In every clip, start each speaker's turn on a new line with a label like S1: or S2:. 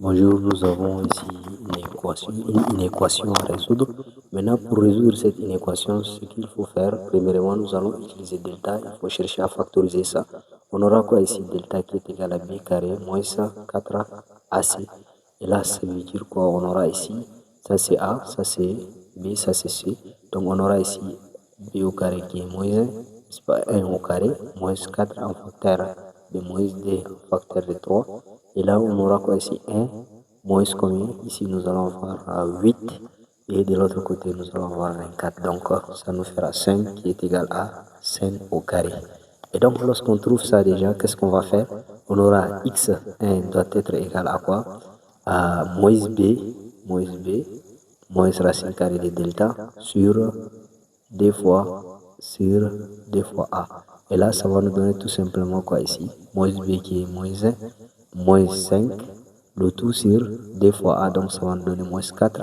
S1: Bonjour, nous avons ici une équation à résoudre. Maintenant, pour résoudre cette inéquation, ce qu'il faut faire, premièrement, nous allons utiliser delta. Il faut chercher à factoriser ça. On aura quoi ici? Delta qui est égal à b carré moins 4 ac. Et là, ça veut dire quoi? On aura ici, ça c'est a, ça c'est b, ça c'est c. Donc on aura ici b au carré qui est moins 1, c'est pas 1 au carré, moins 4 en facteur de moins d en facteur de 3. Et là, on aura quoi ici? 1 moins combien? Ici, nous allons avoir 8. Et de l'autre côté, nous allons avoir 24. Donc, ça nous fera 5 qui est égal à 5 au carré. Et donc, lorsqu'on trouve ça déjà, qu'est-ce qu'on va faire? On aura x1 doit être égal à quoi? À b, moins racine carrée de delta sur sur d fois a. Et là, ça va nous donner tout simplement quoi ici? Moins b qui est moins 1, moins 5, le tout sur d fois a, donc ça va nous donner moins 4.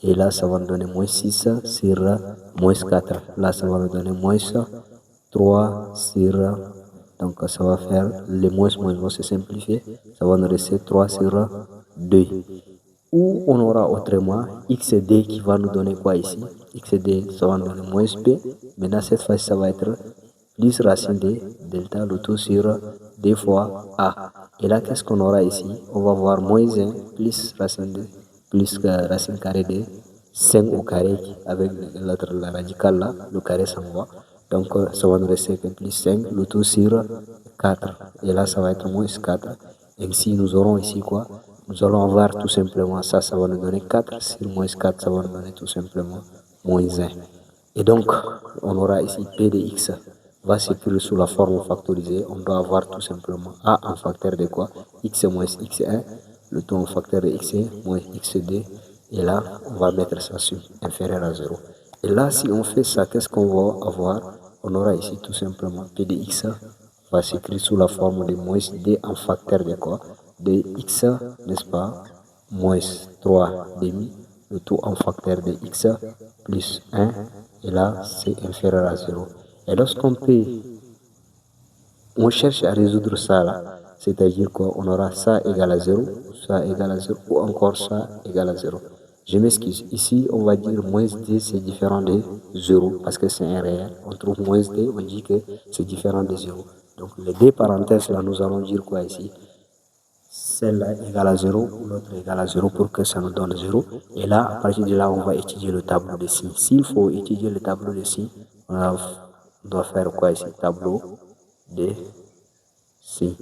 S1: Et là, ça va nous donner moins 6 sur moins 4. Là, ça va nous donner moins 3 sur... Donc, ça va faire les moins vont se simplifier. Ça va nous rester 3 sur 2. Ou on aura autrement xd qui va nous donner quoi ici? Xd, ça va nous donner moins p. Maintenant, cette fois-ci, ça va être plus racine de delta, le tout sur d fois a. Et là, qu'est-ce qu'on aura ici? On va voir moins 1 plus racine carrée de 5 au carré avec la radicale là, le carré s'en va. Donc, ça va nous rester que plus 5, le tout sur 4. Et là, ça va être moins 4. Et ici, nous aurons ici quoi? Nous allons avoir tout simplement ça, ça va nous donner 4 sur moins 4, ça va nous donner tout simplement moins 1. Et donc, on aura ici p de x va s'écrire sous la forme factorisée. On doit avoir tout simplement a en facteur de quoi? X moins x1, le tout en facteur de x1 moins x2. Et là, on va mettre ça sur inférieur à 0. Et là, si on fait ça, qu'est-ce qu'on va avoir? On aura ici tout simplement p de x va s'écrire sous la forme de moins d en facteur de quoi? De x, n'est-ce pas? Moins 3 demi, le tout en facteur de x plus 1. Et là, c'est inférieur à 0. Et lorsqu'on peut, on cherche à résoudre ça là, c'est-à-dire quoi? On aura ça égal à 0, ça égal à 0, ou encore ça égal à 0. Je m'excuse, ici on va dire moins d c'est différent de 0 parce que c'est un réel. On trouve moins d, on dit que c'est différent de 0. Donc les deux parenthèses là, nous allons dire quoi ici? Celle-là égale à 0 ou l'autre égale à 0 pour que ça nous donne 0. Et là, à partir de là, on va étudier le tableau de signes. S'il faut étudier le tableau de signes, on doit faire quoi ici? Tableau de signes.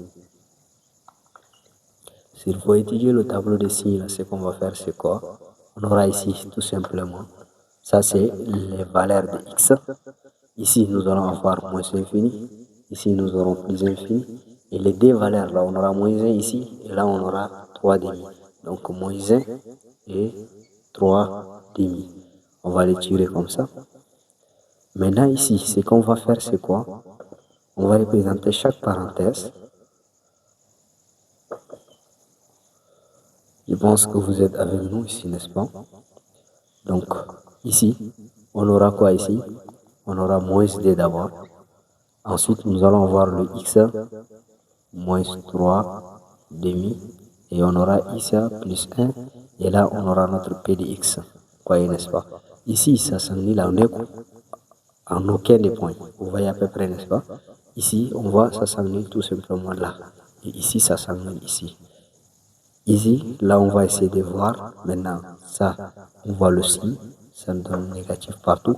S1: S'il faut étudier le tableau de signes, ce qu'on va faire, c'est quoi? On aura ici tout simplement, ça c'est les valeurs de x. Ici, nous allons avoir moins infini. Ici, nous aurons plus infini. Et les deux valeurs, là, on aura moins 1 ici. Et là, on aura 3 demi. Donc, moins 1 et 3 demi. On va les tirer comme ça. Maintenant, ici, ce qu'on va faire, c'est quoi? On va représenter chaque parenthèse. Je pense que vous êtes avec nous ici, n'est-ce pas? Donc, ici, on aura quoi ici? On aura moins d d'abord. Ensuite, nous allons avoir le x moins 3 demi. Et on aura x plus 1. Et là, on aura notre p de x. Voyez, n'est-ce pas? Ici, ça s'annule en aucun des points. Vous voyez à peu près, n'est-ce pas? Ici, on voit ça s'annule tout simplement là. Et ici, ça s'annule ici. Ici, là, on va essayer de voir. Maintenant, ça, on voit le signe. Ça nous donne négatif partout.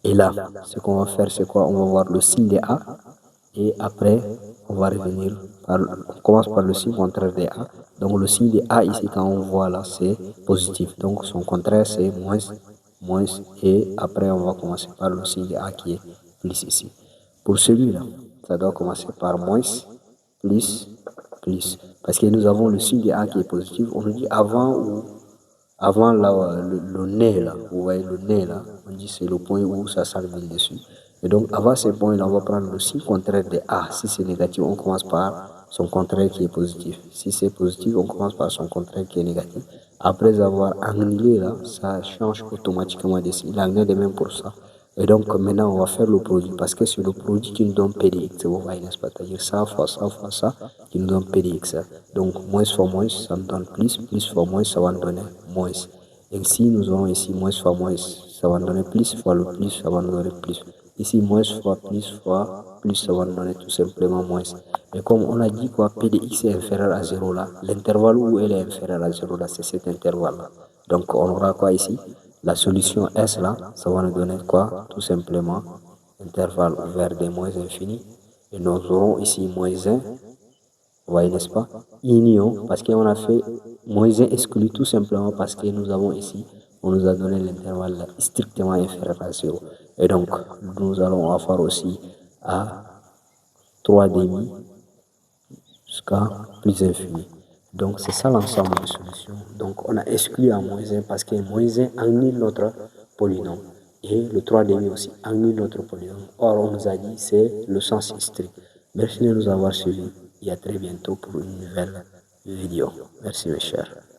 S1: Et là, ce qu'on va faire, c'est quoi? On va voir le signe de A. Et après, on va revenir on commence par le signe contraire de A. Donc, le signe de A ici, quand on voit là, c'est positif. Donc, son contraire, c'est moins, moins. Et après, on va commencer par le signe de A qui est plus ici. Pour celui-là, ça doit commencer par moins, plus, plus. Parce que nous avons le signe de A qui est positif. On nous dit avant là, le nez là, vous voyez le nez là, on dit c'est le point où ça s'allume dessus. Et donc avant ce point là, on va prendre le signe contraire de A. Si c'est négatif, on commence par son contraire qui est positif. Si c'est positif, on commence par son contraire qui est négatif. Après avoir annulé là, ça change automatiquement de signe. Il en est de même pour ça. Et donc maintenant on va faire le produit parce que c'est le produit qui nous donne PDX, vous voyez, n'est-ce pas? C'est-à-dire ça fois ça qui nous donne PDX. Donc moins fois moins, ça nous donne plus fois moins, ça va nous donner moins. Ici nous aurons ici moins fois moins, ça va nous donner plus fois le plus, ça va nous donner plus. Ici moins fois plus, ça va nous donner tout simplement moins. Mais comme on a dit quoi, PDX est inférieur à 0 là, l'intervalle où elle est inférieure à 0 là, c'est cet intervalle là. Donc on aura quoi ici? La solution S là, ça va nous donner quoi? Tout simplement, intervalle ouvert des moins infini. Et nous aurons ici moins 1, vous voyez, n'est-ce pas? Union, parce qu'on a fait moins 1 exclu tout simplement parce que nous avons ici, on nous a donné l'intervalle strictement inférieur à 0. Et donc, nous allons avoir aussi à 3 demi jusqu'à plus infini. Donc, c'est ça l'ensemble des solutions. Donc, on a exclu à moins 1 parce que moins 1 annule notre polynôme. Et le 3 demi aussi annule notre polynôme. Or, on nous a dit c'est le sens strict. Merci de nous avoir suivis et à très bientôt pour une nouvelle vidéo. Merci mes chers.